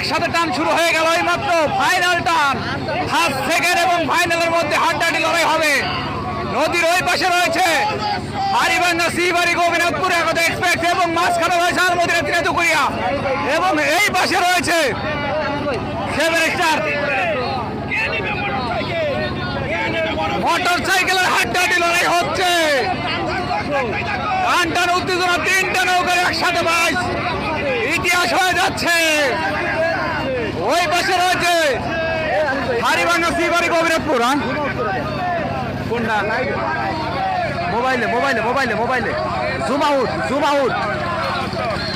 একসাথে টান শুরু হয়ে গেল এই মাত্র ফাইনাল টান ফার্স্ট সেকেন্ড এবং ফাইনালের মধ্যে হাড্ডাহাড্ডি লড়াই হবে। নদীর ওই পাশে রয়েছে হাড়িভাঙ্গা শ্রীবাড়ি গোবিনাথপুর একতা এক্সপ্রেস এবং মাঝখানে রয়েছে আলমদিনা তিনাতুকুরিয়া এবং এই পাশে রয়েছে সেভেন স্টার মোটর সাইকেলের হাড্ডাহাড্ডি লড়াই হচ্ছে। টান টান উত্তেজনা, তিনটা নৌকার একসাথে বাইশ ইতিহাস হয়ে যাচ্ছে। ওই পাশে রয়েছে হাড়িভাঙ্গা শ্রীবাড়ি গোবিনাথপুর। কোনটা মোবাইলে মোবাইলে মোবাইলে মোবাইলে জুম আউট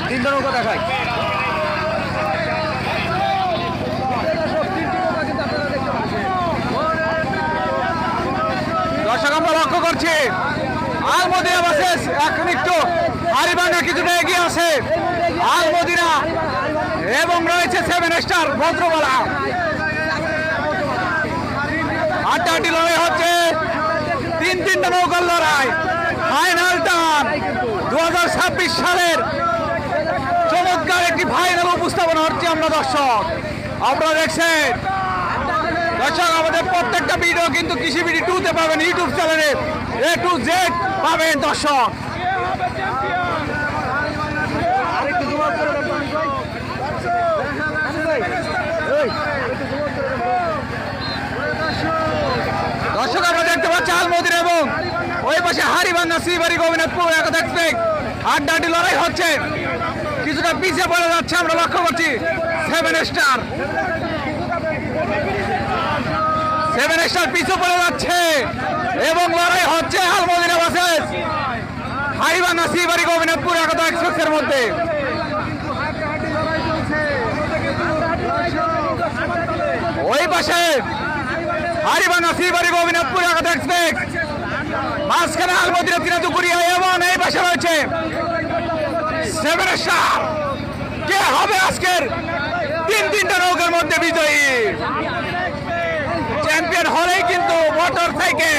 তিনটা নৌকা দেখায়। দর্শক আমরা লক্ষ্য করছি আলমদিনা বাসেস এখন একটু হাড়িভাঙ্গা কিছুটা এগিয়ে আছে আলমদিনা এবং রয়েছে সেভেন স্টার ভদ্রবালা। হাড্ডাহাড্ডি লড়াই হচ্ছে, তিনটা নৌকার লড়াই ফাইনাল টান 2026 সালের চমৎকার একটি ফাইনাল উপস্থাপনা হচ্ছে। আমরা দর্শক আপনারা দেখছেন দর্শক আমাদের প্রত্যেকটা ভিডিও কিন্তু কৃষি বিডি 2 তে পাবেন, ইউটিউব চ্যানেলে A to Z পাবেন দর্শক। দর্শক আমরা দেখতে পাচ্ছি আলমদিনা এবং ওই পাশে হাড়িভাঙ্গা শ্রীবাড়ি গোবিনাথপুর একতা এক্সপ্রেস হাড্ডাহাড্ডি লড়াই হচ্ছে। কিছুটা পিছিয়ে পড়ে যাচ্ছে আমরা লক্ষ্য করছি সেভেন স্টার পিছু পড়ে যাচ্ছে এবং লড়াই হচ্ছে আলমদিনা বাসেস হাড়িভাঙ্গা শ্রীবাড়ি গোবিনাথপুর একতা এক্সপ্রেসের মধ্যে। ওই পাশে হাড়িভাঙ্গা শ্রীবাড়ি গোবিনাথপুর একতা এক্সপ্রেস, মাঝখানে আলমদিনা তিনাতুকুরিয়া এবং এই পাশে রয়েছে সেভেন স্টার। কে হবে আজকের তিনটা নৌকার মধ্যে বিজয়ী? চ্যাম্পিয়ন হলেই কিন্তু মোটর সাইকেল।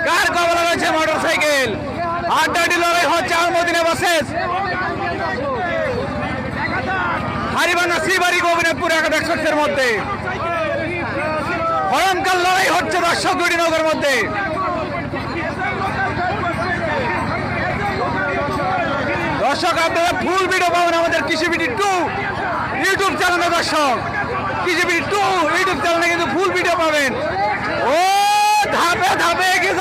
কার কবলে রয়েছে মোটর সাইকেল? হাড্ডাহাড্ডি লড়াই হচ্ছে আলমদিনা বাসেস হাড়িভাঙ্গা শ্রীবাড়ি গোবিনাথপুর একতা এক্সপ্রেসের মধ্যে। ভয়ঙ্কর লড়াই হচ্ছে দর্শক দুটি নৌকার মধ্যে। দর্শক আপনারা ফুল ভিডিও পাবেন আমাদের কৃষি বিডি 2 ইউটিউব চ্যানেলে। দর্শক কৃষি বিডি 2 ইউটিউব চ্যানেলে কিন্তু ফুল ভিডিও পাবেন। ও ধাপে ধাপে